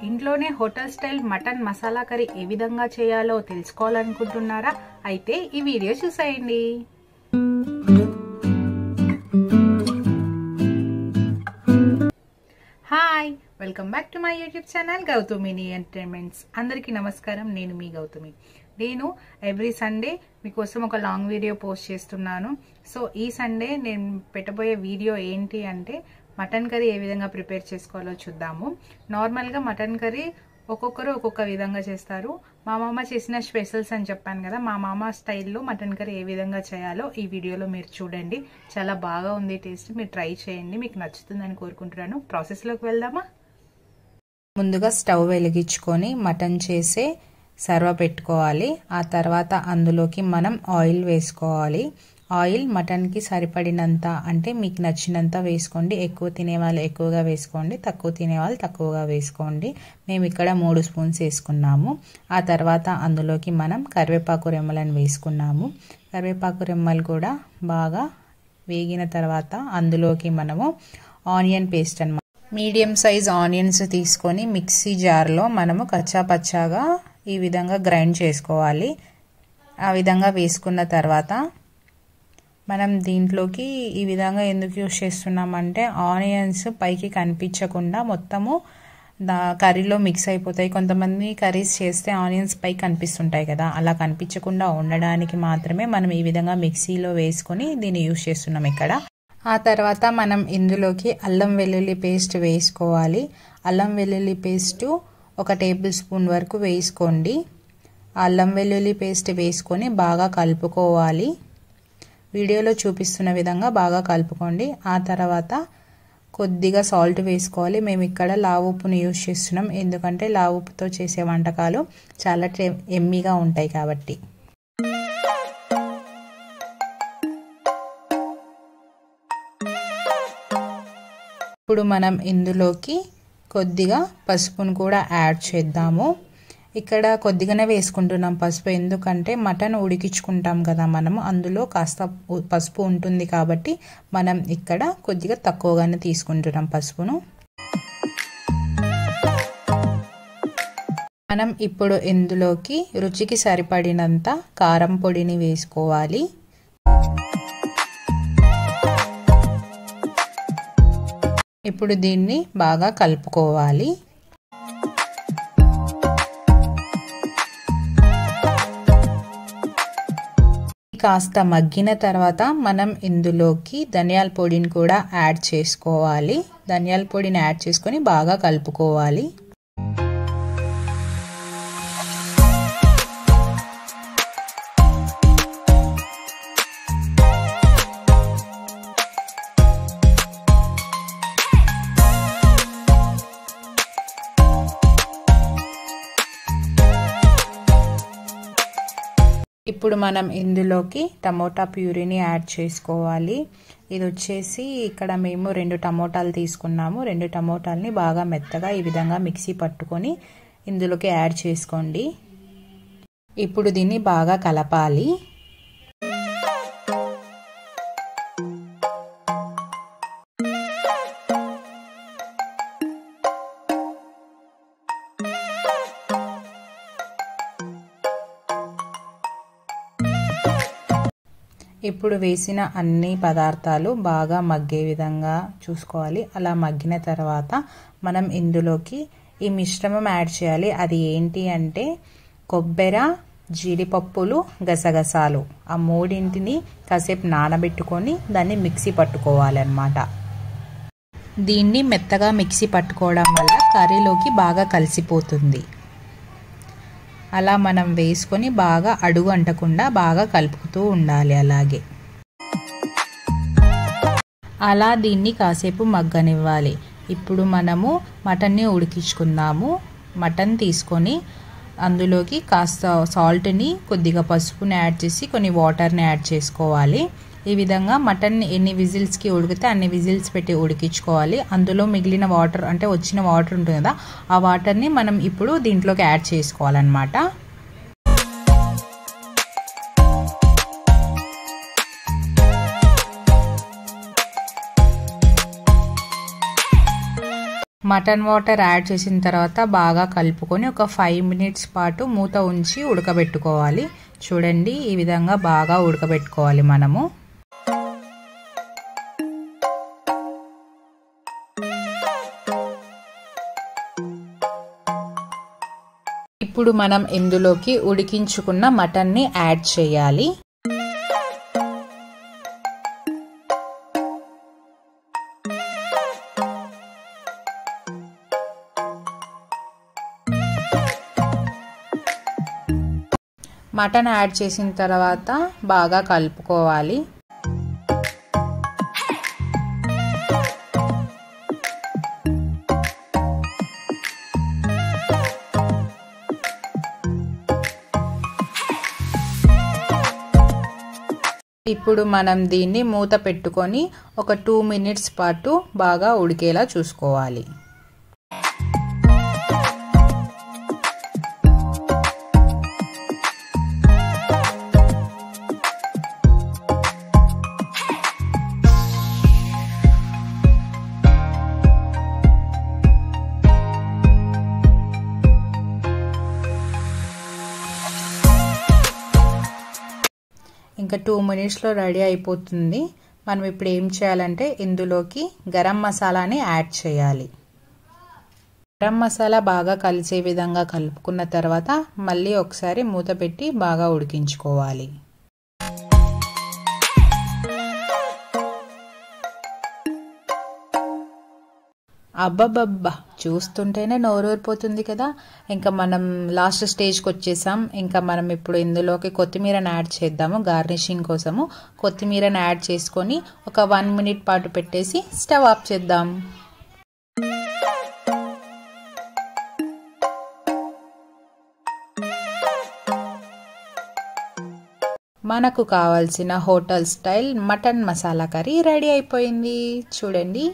ఇంట్లోనే hotel style mutton masala curry ఏ విధంగా చేయాలో తెలుసుకోవాలనుకుంటున్నారా? అయితే ఈ వీడియో చూసేయండి. Hi, welcome back to my YouTube channel Gauthamini entertainments. అందరికీ నమస్కారం. నేను మీ గౌతమి. నేను ఎవ్రీ సండే మీకోసం ఒక లాంగ్ వీడియో పోస్ట్ చేస్తున్నాను. సో ఈ సండే నేను పెట్టబోయే వీడియో ఏంటి అంటే మటన్ కర్రీ ఏ విధంగా ప్రిపేర్ చేసుకోవాలో చూద్దాము. నార్మల్గా మటన్ కర్రీ ఒక్కొక్కరు ఒక్కొక్క విధంగా చేస్తారు. మా మామ చేసిన స్పెషల్స్ అని చెప్పాను కదా, మా మామ స్టైల్లో మటన్ కర్రీ ఏ విధంగా చేయాలో ఈ వీడియోలో మీరు చూడండి. చాలా బాగా ఉంది టేస్ట్. మీరు ట్రై చేయండి, మీకు నచ్చుతుందని కోరుకుంటున్నాను. ప్రాసెస్లోకి వెళ్దామా? ముందుగా స్టవ్ వెలిగించుకొని మటన్ చేసే సర్వ పెట్టుకోవాలి. ఆ తర్వాత అందులోకి మనం ఆయిల్ వేసుకోవాలి. ఆయిల్ మటన్కి సరిపడినంత, అంటే మీకు నచ్చినంత వేసుకోండి. ఎక్కువ తినేవాళ్ళు ఎక్కువగా వేసుకోండి, తక్కువ తినేవాళ్ళు తక్కువగా వేసుకోండి. మేము ఇక్కడ 3 స్పూన్స్ వేసుకున్నాము. ఆ తర్వాత అందులోకి మనం కరివేపాకు రెమ్మలను వేసుకున్నాము. కరివేపాకు రెమ్మలు కూడా బాగా వేగిన తర్వాత అందులోకి మనము ఆనియన్ పేస్ట్ అన్నమాట, మీడియం సైజ్ ఆనియన్స్ తీసుకొని మిక్సీ జార్లో మనము కచ్చా పచ్చాగా ఈ విధంగా గ్రైండ్ చేసుకోవాలి. ఆ విధంగా వేసుకున్న తర్వాత మనం దీంట్లోకి ఈ విధంగా ఎందుకు యూజ్ చేస్తున్నామంటే ఆనియన్స్ పైకి కనిపించకుండా మొత్తము కర్రీలో మిక్స్ అయిపోతాయి. కొంతమంది కర్రీస్ చేస్తే ఆనియన్స్ పైకి కనిపిస్తుంటాయి కదా, అలా కనిపించకుండా ఉండడానికి మాత్రమే మనం ఈ విధంగా మిక్సీలో వేసుకొని దీన్ని యూజ్ చేస్తున్నాం ఇక్కడ. ఆ తర్వాత మనం ఇందులోకి అల్లం వెల్లుల్లి పేస్ట్ వేసుకోవాలి. అల్లం వెల్లుల్లి పేస్టు 1 టేబుల్ స్పూన్ వరకు వేసుకోండి. అల్లం వెల్లుల్లి పేస్ట్ వేసుకొని బాగా కలుపుకోవాలి. వీడియోలో చూపిస్తున్న విధంగా బాగా కలుపుకోండి. ఆ తర్వాత కొద్దిగా సాల్ట్ వేసుకోవాలి. మేము ఇక్కడ లావు ఉప్పుని యూజ్ చేస్తున్నాం, ఎందుకంటే లావు ఉప్పుతో చేసే వంటకాలు చాలా ఎమ్మీగా ఉంటాయి కాబట్టి. ఇప్పుడు మనం ఇందులోకి కొద్దిగా పసుపును కూడా యాడ్ చేద్దాము. ఇక్కడ కొద్దిగానే వేసుకుంటున్నాం పసుపు, ఎందుకంటే మటన్ ఉడికించుకుంటాం కదా మనము, అందులో కాస్త పసుపు ఉంటుంది కాబట్టి మనం ఇక్కడ కొద్దిగా తక్కువగానే తీసుకుంటున్నాం పసుపును. మనం ఇప్పుడు ఇందులోకి రుచికి సరిపడినంత కారం పొడిని వేసుకోవాలి. ఇప్పుడు దీన్ని బాగా కలుపుకోవాలి. కాస్త మగ్గిన తర్వాత మనం ఇందులోకి ధనియాల పొడిని కూడా యాడ్ చేసుకోవాలి. ధనియాల పొడిని యాడ్ చేసుకొని బాగా కలుపుకోవాలి. ఇప్పుడు మనం ఇందులోకి టమోటా ప్యూరీని యాడ్ చేసుకోవాలి. ఇది వచ్చేసి ఇక్కడ మేము 2 టమోటాలు తీసుకున్నాము. 2 టమోటాలని బాగా మెత్తగా ఈ విధంగా మిక్సీ పట్టుకొని ఇందులోకి యాడ్ చేసుకోండి. ఇప్పుడు దీన్ని బాగా కలపాలి. ఇప్పుడు వేసిన అన్ని పదార్థాలు బాగా మగ్గే విధంగా చూసుకోవాలి. అలా మగ్గిన తర్వాత మనం ఇందులోకి ఈ మిశ్రమం యాడ్ చేయాలి. అది ఏంటి అంటే కొబ్బరి, జీడిపప్పులు, గసగసాలు, ఆ 3ంటిని కాసేపు నానబెట్టుకొని దాన్ని మిక్సీ పట్టుకోవాలన్నమాట. దీన్ని మెత్తగా మిక్సీ పట్టుకోవడం వల్ల కర్రీలోకి బాగా కలిసిపోతుంది. అలా మనం వేసుకొని బాగా అడుగు అంటకుండా బాగా కలుపుతూ ఉండాలి. అలాగే అలా దీన్ని కాసేపు మగ్గనివ్వాలి. ఇప్పుడు మనము మటన్ని ఉడికించుకుందాము. మటన్ తీసుకొని అందులోకి కాస్త సాల్ట్ని, కొద్దిగా పసుపుని యాడ్ చేసి కొన్ని వాటర్ని యాడ్ చేసుకోవాలి. ఈ విధంగా మటన్ ఎన్ని విజిల్స్కి ఉడికితే అన్ని విజిల్స్ పెట్టి ఉడికించుకోవాలి. అందులో మిగిలిన వాటర్, అంటే వచ్చిన వాటర్ ఉంటుంది కదా, ఆ వాటర్ని మనం ఇప్పుడు దీంట్లోకి యాడ్ చేసుకోవాలన్నమాట. మటన్ వాటర్ యాడ్ చేసిన తర్వాత బాగా కలుపుకొని ఒక 5 మినిట్స్ పాటు మూత ఉంచి ఉడకబెట్టుకోవాలి. చూడండి, ఈ విధంగా బాగా ఉడకబెట్టుకోవాలి మనము. ఇప్పుడు మనం ఇందులోకి ఉడికించుకున్న మటన్ని యాడ్ చేయాలి. మటన్ యాడ్ చేసిన తర్వాత బాగా కలుపుకోవాలి. ఇప్పుడు మనం దీన్ని మూత పెట్టుకొని ఒక 2 మినిట్స్ పాటు బాగా ఉడికేలా చూసుకోవాలి. ఇంకా 2 మినిట్స్లో రెడీ అయిపోతుంది. మనం ఇప్పుడు ఏం చేయాలంటే ఇందులోకి గరం మసాలాని యాడ్ చేయాలి. గరం మసాలా బాగా కలిసే విధంగా కలుపుకున్న తర్వాత మళ్ళీ ఒకసారి మూత పెట్టి బాగా ఉడికించుకోవాలి. అబ్బబ్బబ్బా, చూస్తుంటేనే నోరూరిపోతుంది కదా. ఇంకా మనం లాస్ట్ స్టేజ్కి వచ్చేసాం. ఇంకా మనం ఇప్పుడు ఇందులోకి కొత్తిమీరని యాడ్ చేద్దాము. గార్నిషింగ్ కోసము కొత్తిమీరని యాడ్ చేసుకొని ఒక 1 మినిట్ పాటు పెట్టేసి స్టవ్ ఆఫ్ చేద్దాం. మనకు కావాల్సిన hotel style mutton masala curry ready అయిపోయింది. చూడండి,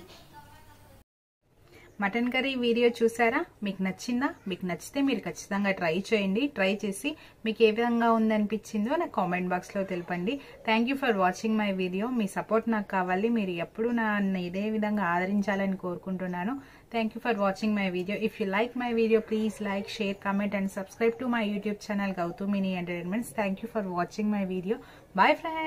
మటన్ కర్రీ వీడియో చూసారా? మీకు నచ్చిందా? మీకు నచ్చితే మీరు ఖచ్చితంగా ట్రై చేయండి. ట్రై చేసి మీకు ఏ విధంగా ఉందనిపించిందో నాకు కామెంట్ బాక్స్లో తెలపండి. Thank you for watching my video. మీ సపోర్ట్ నాకు కావాలి. మీరు ఎప్పుడు నన్ను ఇదే విధంగా ఆదరించాలని కోరుకుంటున్నాను. Thank you for watching my video. If you like my video, please like, share, comment and subscribe to my YouTube channel Gautam mini entertainments. Thank you for watching my video. Bye friends.